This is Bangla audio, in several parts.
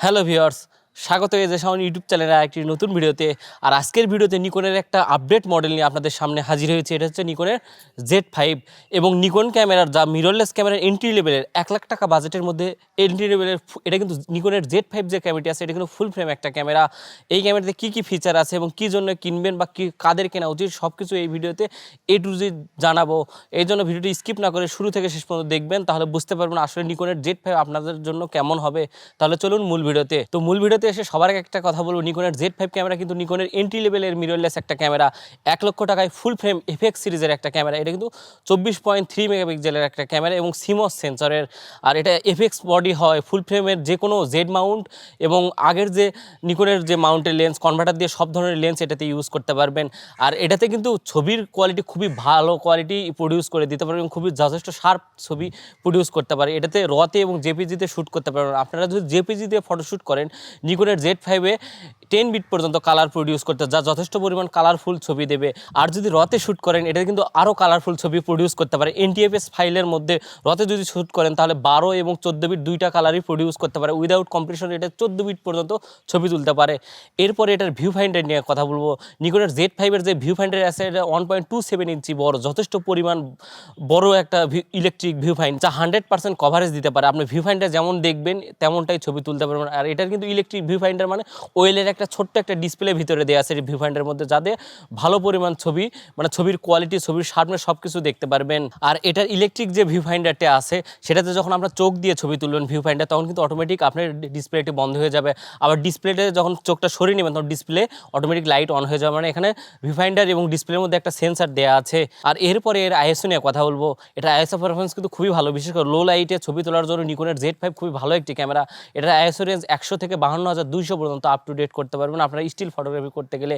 হ্যালো ভিউয়ার্স, স্বাগত এই যে সাউন্ড ইউটিউব চ্যানেলের একটি নতুন ভিডিওতে। আর আজকের ভিডিওতে নিকনের একটা আপডেট মডেল নিয়ে আপনাদের সামনে হাজির হয়েছে। এটা হচ্ছে নিকনের Z5 এবং নিকন ক্যামেরার যা মিররলেস ক্যামেরার এন্ট্রি লেভেলের 1,00,000 টাকা বাজেটের মধ্যে এন্ট্রি লেভেলের এটা কিন্তু নিকনের Z5 যে ক্যামেরাটি আছে এটা কিন্তু ফুল ফ্রেম একটা ক্যামেরা। এই ক্যামেরাতে কী কী ফিচার আছে এবং কী জন্য কিনবেন বা কী কাদের কেনা উচিত সব কিছু এই ভিডিওতে A to Z জানাবো। এই জন্য ভিডিওটি স্কিপ না করে শুরু থেকে শেষ পর্যন্ত দেখবেন, তাহলে বুঝতে পারবেন আসলে নিকনের Z5 আপনাদের জন্য কেমন হবে। তাহলে চলুন মূল ভিডিওতে। তো মূল ভিডিওতে এসে সবার আগে একটা কথা বলবো, নিকনের Z5 ক্যামেরা কিন্তু নিকনের এন্ট্রি লেভেলের মিররলেস একটা ক্যামেরা। 1,00,000 টাকায় ফুল ফ্রেম এফএক্স সিরিজের একটা ক্যামেরা। এটা কিন্তু 24.3 মেগাপিক্সেলের একটা ক্যামেরা এবং সিমস সেন্সরের। আর এটা এফএক্স বডি হয়, ফুল ফ্রেমের যে কোনো জেড মাউন্ট এবং আগের যে নিকনের যে মাউন্টের লেন্স কনভার্টার দিয়ে সব ধরনের লেন্স এটাতে ইউজ করতে পারবেন। আর এটাতে কিন্তু ছবির কোয়ালিটি খুবই ভালো কোয়ালিটি প্রডিউস করে দিতে পারবেন, খুবই যথেষ্ট শার্প ছবি প্রডিউস করতে পারে। এটাতে রতে এবং জেপিজিতে শ্যুট করতে পারবেন। আপনারা যদি জেপিজি দিয়ে ফটোশ্যুট করেন, নিকনের Z5-এ 10 বিট পর্যন্ত কালার প্রডিউস করতে, যা যথেষ্ট পরিমাণ কালারফুল ছবি দেবে। আর যদি রতে শ্যুট করেন, এটা কিন্তু আরও কালারফুল ছবি প্রডিউস করতে পারে। NTFS ফাইলের মধ্যে রতে যদি শ্যুট করেন তাহলে 12 এবং 14 বিট দুইটা কালারই প্রডিউস করতে পারে। উইদাউট কম্প্রেশন এটা 14 বিট পর্যন্ত ছবি তুলতে পারে। এরপরে এটার ভিউ ফাইন্ডার নিয়ে কথা বলবো। নিকনের Z5-এর যে ভিউ ফাইন্ডার আছে এটা 1.27 ইঞ্চি বড়, যথেষ্ট পরিমাণ বড় একটা ইলেকট্রিক ভিউ ফাইন্ডার, যা 100% কভারেজ দিতে পারে। আপনি ভিউ ফাইন্ডার যেমন দেখবেন তেমনটাই ছবি তুলতে পারবেন। আর এটার কিন্তু ইলেকট্রিক ভিউ ফাইন্ডার মানে ওয়েলের একটা ছোট্ট একটা ডিসপ্লে ভিতরে দেওয়া আছে ভিউ ফাইন্ডারের মধ্যে, যাতে ভালো পরিমাণ ছবি মানে ছবির কোয়ালিটি, ছবির শার্পনেস সব কিছু দেখতে পারবেন। আর এটার ইলেকট্রিক যে ভিউ ফাইন্ডারটা আছে সেটাতে যখন আমরা চোখ দিয়ে ছবি তুলবেন ভিউ ফাইন্ডার, তখন কিন্তু অটোমেটিক আপনার ডিসপ্লেটি বন্ধ হয়ে যাবে। আবার ডিসপ্লেতে যখন চোখটা সরিয়ে নেবেন তখন ডিসপ্লে অটোমেটিক লাইট অন হয়ে যাবে। মানে এখানে ভিউ ফাইন্ডার এবং ডিসপ্লের মধ্যে একটা সেন্সার দেওয়া আছে। আর এরপরে এর আইএসও নিয়ে কথা বলবো। এটা আইএসও পারফরমেন্স কিন্তু খুবই ভালো, বিশেষ করে লো লাইটে ছবি তোলার জন্য নিকনের Z5 খুবই ভালো একটি ক্যামেরা। এটার আইএসও রেঞ্জ 100 থেকে 52,200 পর্যন্ত আপ টু ডেট করতে পারবেন আপনারা স্টিল ফটোগ্রাফি করতে গেলে।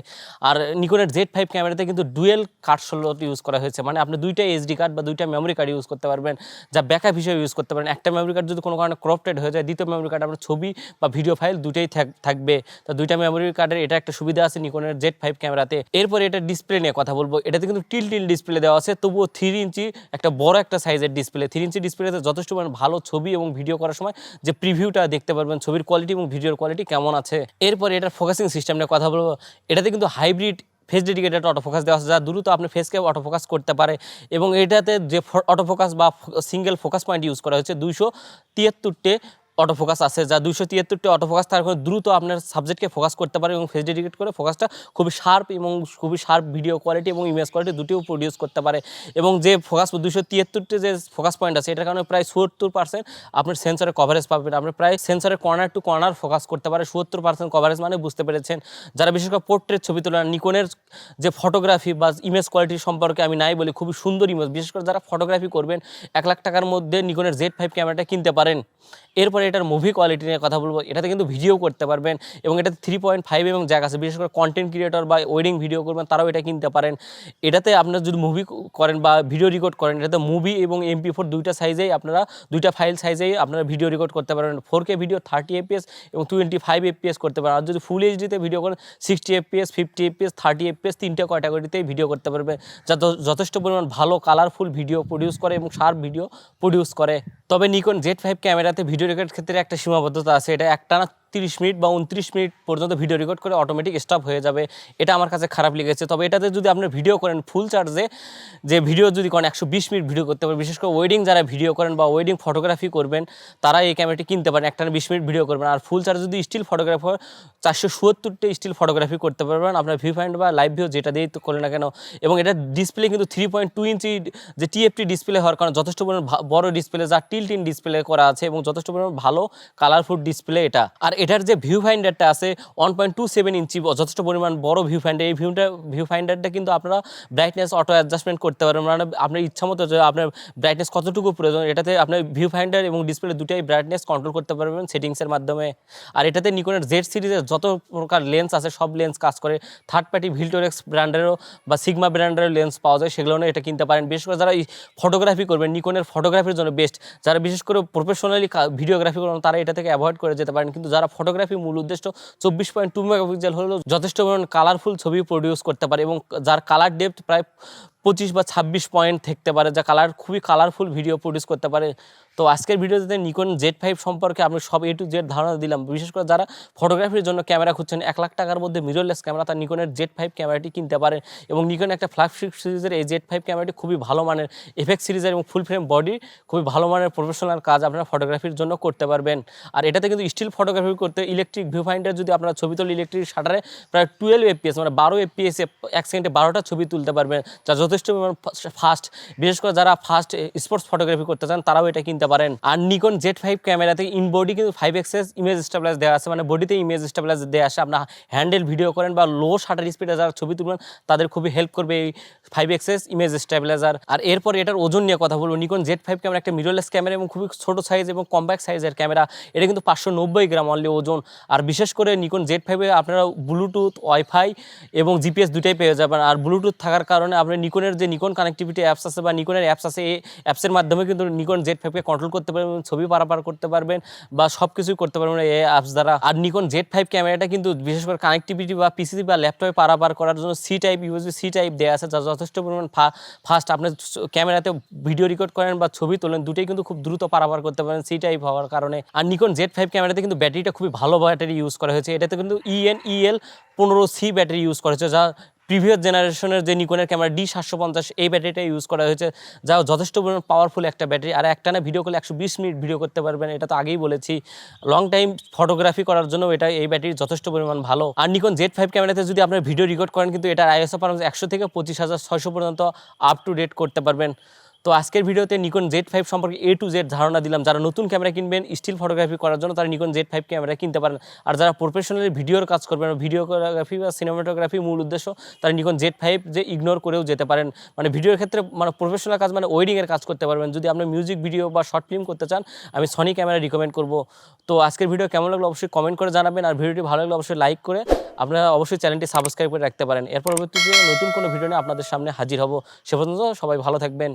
আর নিকনের Z5 ক্যামেরাতে কিন্তু ডুয়েল কার্ড স্লট ইউজ করা হয়েছে, মানে আপনি দুইটা এসডি কার্ড বা দুইটা মেমোরি কার্ড ইউজ করতে পারবেন, যা ব্যাকআপ হিসেবে ইউজ করতে পারেন। একটা মেমোরি কার্ড যদি কোনো কারণে ক্রপটেড হয়ে যায়, দ্বিতীয় মেমোরি কার্ড আপনার ছবি বা ভিডিও ফাইল দুটোই থাকবে। তো দুইটা মেমোরি কার্ডের এটা একটা সুবিধা আছে নিকনের Z5 ক্যামেরাতে। এরপরে এটা ডিসপ্লে নিয়ে কথা বলবো। এটাতে কিন্তু টিল ডিসপ্লে দেওয়া আছে, তবুও 3 ইঞ্চি একটা বড় একটা সাইজের ডিসপ্লে। 3 ইঞ্চি ডিসপ্লেতে যথেষ্ট ভালো ছবি এবং ভিডিও করার সময় যে প্রিভিউটা দেখতে পারবেন, ছবির কোয়ালিটি এবং ভিডিওর কোয়ালিটি কেমন আছে। এরপরে এটার ফোকাসিং সিস্টেম নিয়ে কথা বলবো। এটাতে কিন্তু হাইব্রিড ফেস ডেডিকেটেড অটোফোকাস দেওয়া আছে, যা দ্রুত আপনি ফেসকে অটোফোকাস করতে পারে। এবং এটাতে যে অটোফোকাস বা সিঙ্গেল ফোকাস পয়েন্ট ইউজ করা হয়েছে 273টে অটোফোকাস আছে, যা 273টে অটোফোকাস তার করে দ্রুত আপনার সাবজেক্টকে ফোকাস করতে পারে এবং ফেস ডেডিকেট করে ফোকাসটা খুবই শার্প এবং খুবই শার্প ভিডিও কোয়ালিটি এবং ইমেজ কোয়ালিটি দুটিও প্রডিউস করতে পারে। এবং যে ফোকাস 273টে যে ফোকাস পয়েন্ট আছে এটার কারণে প্রায় 70% আপনার সেন্সরের কভারেজ পাবেন। আপনি প্রায় সেন্সরের কর্নার টু কর্নার ফোকাস করতে পারে। 70% কভারেজ মানে বুঝতে পেরেছেন। যারা বিশেষ করে পোর্ট্রেট ছবি তোলেন, নিকনের যে ফটোগ্রাফি বা ইমেজ কোয়ালিটি সম্পর্কে আমি নাই বলি, খুবই সুন্দর ইমেজ। বিশেষ করে যারা ফটোগ্রাফি করবেন 1,00,000 টাকার মধ্যে নিকনের Z5 ক্যামেরাটা কিনতে পারেন। এরপরে এটার মুভি কোয়ালিটি নিয়ে কথা বলবো। এটাতে কিন্তু ভিডিও করতে পারবেন এবং এটাতে 3.5 এবং জ্যাক আছে। বিশেষ করে কন্টেন্ট ক্রিয়েটর বা ওয়েডিং ভিডিও করবেন তারাও এটা কিনতে পারেন। এটাতে আপনারা যদি মুভি করেন বা ভিডিও রেকর্ড করেন, এটাতে মুভি এবং MP4 দুইটা সাইজেই আপনারা দুইটা ফাইল সাইজেই আপনারা ভিডিও রেকর্ড করতে পারবেন। 4K ভিডিও 30 fps এবং 25 fps করতে পারেন। আর যদি ফুল এইচডিতে ভিডিও করেন 60 fps, 50 fps, 30 fps তিনটা ক্যাটাগরিতেই ভিডিও করতে পারবে, যা যথেষ্ট পরিমাণ ভালো কালারফুল ভিডিও প্রডিউস করে এবং শার্প ভিডিও প্রডিউস করে। তবে নিকন Z5 ক্যামেরাতে ভিডিও রেকর্ড ক্ষেত্রে একটা সীমাবদ্ধতা আছে। এটা একটানা 30 মিনিট বা 29 মিনিট পর্যন্ত ভিডিও রেকর্ড করে অটোমেটিক স্টপ হয়ে যাবে। এটা আমার কাছে খারাপ লেগেছে। তবে এটাতে যদি আপনি ভিডিও করেন ফুল চার্জে, যে ভিডিও যদি করেন 120 মিনিট ভিডিও করতে পারেন, বিশেষ করে ওয়েডিং যারা ভিডিও করেন বা ওয়েডিং ফটোগ্রাফি করবেন তারা এই ক্যামেরাটি কিনতে পারেন। একটানা 20 মিনিট ভিডিও করবেন। আর ফুল চার্জ যদি স্টিল ফটোগ্রাফার 470টে স্টিল ফটোগ্রাফি করতে পারবেন আপনার ভিউ ফাইন্ড বা লাইভ ভিউ যেটা দিয়েই তো করেন না কেন। এবং এটা ডিসপ্লে কিন্তু 3.2 ইঞ্চি যে TFT ডিসপ্লে হওয়ার কারণে যথেষ্ট পরিমাণ বড় ডিসপ্লে, যা টিন ডিসপ্লে করা আছে এবং যথেষ্ট পরিমাণ ভালো কালারফুল ডিসপ্লে এটা। আর এটার যে ভিউ ফাইন্ডারটা আছে 1.27 ইঞ্চি, যথেষ্ট পরিমাণ বড় ভিউ ফাইন্ডার। এই ভিউ ফাইন্ডারটা কিন্তু আপনারা ব্রাইটনেস অটো অ্যাডজাস্টমেন্ট করতে পারবেন, মানে আপনার ইচ্ছা মতো যে আপনার ব্রাইটনেস কতটুকু প্রয়োজন এটাতে আপনার ভিউ ফাইন্ডার এবং ডিসপ্লে দুটাই ব্রাইটনেস কন্ট্রোল করতে পারবেন সেটিংসের মাধ্যমে। আর এটাতে নিকনের Z সিরিজের যত প্রকার লেন্স আছে সব লেন্স কাজ করে। থার্ড পার্টি ভিল্টোরেক্স ব্র্যান্ডেরও বা সিগমা ব্র্যান্ডেরও লেন্স পাওয়া যায়, সেগুলো এটা কিনতে পারেন। বিশেষ করে যারা ফটোগ্রাফি করবেন, নিকনের ফটোগ্রাফির জন্য বেস্ট। যারা বিশেষ করে প্রফেশনালি ভিডিওগ্রাফি করবেন তারা এটা থেকে অ্যাভয়েড করে যেতে পারেন। কিন্তু যারা ফটোগ্রাফি মূল উদ্দেশ্য 24.2 মেগাপিক্সেল হলেও যথেষ্ট পরিমাণ কালারফুল ছবি প্রডিউস করতে পারে এবং যার কালার ডেপথ প্রায় 25 বা 26 পয়েন্ট থাকতে পারে, যা খুবই কালারফুল ভিডিও প্রডিউস করতে পারে। তো আজকের ভিডিওতে নিকন Z5 সম্পর্কে আমি সব A to Z ধারণা দিলাম। বিশেষ করে যারা ফটোগ্রাফির জন্য ক্যামেরা খুঁজছেন 1 লাখ টাকার মধ্যে মিররলেস ক্যামেরা, তার নিকনের Z5 ক্যামেরাটি কিনতে পারেন। এবং নিকন একটা ফ্ল্যাগশিপ সিরিজের এই Z5 ক্যামেরাটি খুবই ভালো মানের, এফেক্ট সিরিজের এবং ফুল ফ্রেম বডি, খুবই ভালো মানের প্রফেশনাল কাজ আপনারা ফটোগ্রাফির জন্য করতে পারবেন। আর এটাতে কিন্তু স্টিল ফটোগ্রাফি করতে ইলেকট্রিক ভিউ ফাইন্ডার যদি আপনারা ছবি তোলেন ইলেকট্রিক শাটারে প্রায় 12 FPS মানে 12 FPS 1 সেকেন্ডে 12টা ছবি তুলতে পারবেন, যা যথেষ্ট ফাস্ট। বিশেষ করে যারা ফাস্ট স্পোর্টস ফটোগ্রাফি করতে চান তারাও এটা কিনতে পারেন। আর নিকন Z5 ক্যামেরাতে ইন বডি কিন্তু 5xs ইমেজ স্টেবিলাইজ দেওয়া আছে, মানে বডিতে ইমেজ স্টেবিলাইজ দেওয়া আছে। আপনার হ্যান্ডেল ভিডিও করেন বা লো শাটার স্পিডে যারা ছবি তুলবেন তাদের খুবই হেল্প করবে এই 5xs ইমেজ স্টেবিলাইজার। আর এরপর এটার ওজন নিয়ে কথা বলবো। নিকন Z5 ক্যামেরা একটা মিররলেস ক্যামেরা এবং খুবই ছোট সাইজ এবং কম্প্যাক্ট সাইজের ক্যামেরা। এটা কিন্তু 590 গ্রাম অনলি ওজন। আর বিশেষ করে নিকন Z5-এ আপনারা ব্লুটুথ, ওয়াইফাই এবং জিপিএস দুটাই পেয়ে যাবেন। আর ব্লুটুথ থাকার কারণে আপনি নিকনের যে নিকন কানেক্টিভিটি অ্যাপস আছে বা নিকনের অ্যাপস আছে, এই অ্যাপসের মাধ্যমে কিন্তু নিকন Z5-কে কন্ট্রোল করতে পারবেন, ছবি পারাপার করতে পারবেন বা সব কিছুই করতে পারবেন এই অ্যাপস দ্বারা। আর নিকন Z5 ক্যামেরাটা কিন্তু বিশেষ করে কানেক্টিভিটি বা পিসি বা ল্যাপটপে পারাপার করার জন্য C টাইপ USB-C টাইপ দেওয়া আছে, যা যথেষ্ট পরিমাণ ফাস্ট। আপনি ক্যামেরাতে ভিডিও রেকর্ড করেন বা ছবি তোলেন দুটোই কিন্তু খুব দ্রুত পারাপার করতে পারেন C টাইপ হওয়ার কারণে। আর নিকন Z5 ক্যামেরাতে কিন্তু ব্যাটারিটা খুবই ভালো ব্যাটারি ইউজ করা হয়েছে। এটাতে কিন্তু ENEL 15C ব্যাটারি ইউজ করা হয়েছে, যা প্রিভিয়াস জেনারেশনের যে নিকনের ক্যামেরা D750 এই ব্যাটারিটা ইউজ করা হয়েছে, যা যথেষ্ট পরিমাণ পাওয়ারফুল একটা ব্যাটারি। আর একটানা ভিডিও করলে 120 মিনিট ভিডিও করতে পারবেন, এটা তো আগেই বলেছি। লং টাইম ফটোগ্রাফি করার জন্য এই ব্যাটারি যথেষ্ট পরিমাণ ভালো। আর নিকন Z5 ক্যামেরাতে যদি আপনার ভিডিও রেকর্ড করেন কিন্তু এটার ISO পারফরম্যান্স 100 থেকে 25,600 পর্যন্ত আপ টু ডেট করতে পারবেন। তো আজকের ভিডিওতে নিকন Z5 সম্পর্কে A to Z ধারণা দিলাম। যারা নতুন ক্যামেরা কিনবেন স্টিল ফটোগ্রাফি করার জন্য তারা নিকন Z5 ক্যামেরা কিনতে পারেন। আর যারা প্রফেশনালি ভিডিওর কাজ করবেন, ভিডিওগ্রাফি বা সিনেমাটোগ্রাফি মূল উদ্দেশ্য, তারা নিকন Z5 যে ইগনোর করেও যেতে পারেন। মানে ভিডিওর ক্ষেত্রে মানে প্রফেশনাল কাজ মানে ওয়েডিংয়ের কাজ করতে পারবেন। যদি আপনি মিউজিক ভিডিও বা শর্ট ফিল্ম করতে চান, আমি সনি ক্যামেরা রিকমেন্ড করব। তো আজকের ভিডিও কেমন লাগলো অবশ্যই কমেন্ট করে জানাবেন। আর ভিডিওটি ভালো লাগলে অবশ্যই লাইক করে আপনারা অবশ্যই চ্যানেলটি সাবস্ক্রাইব করে রাখতে পারেন। এর পরবর্তীতে নতুন কোনো ভিডিও নিয়ে আপনাদের সামনে হাজির হব। সে পর্যন্ত সবাই ভালো থাকবেন।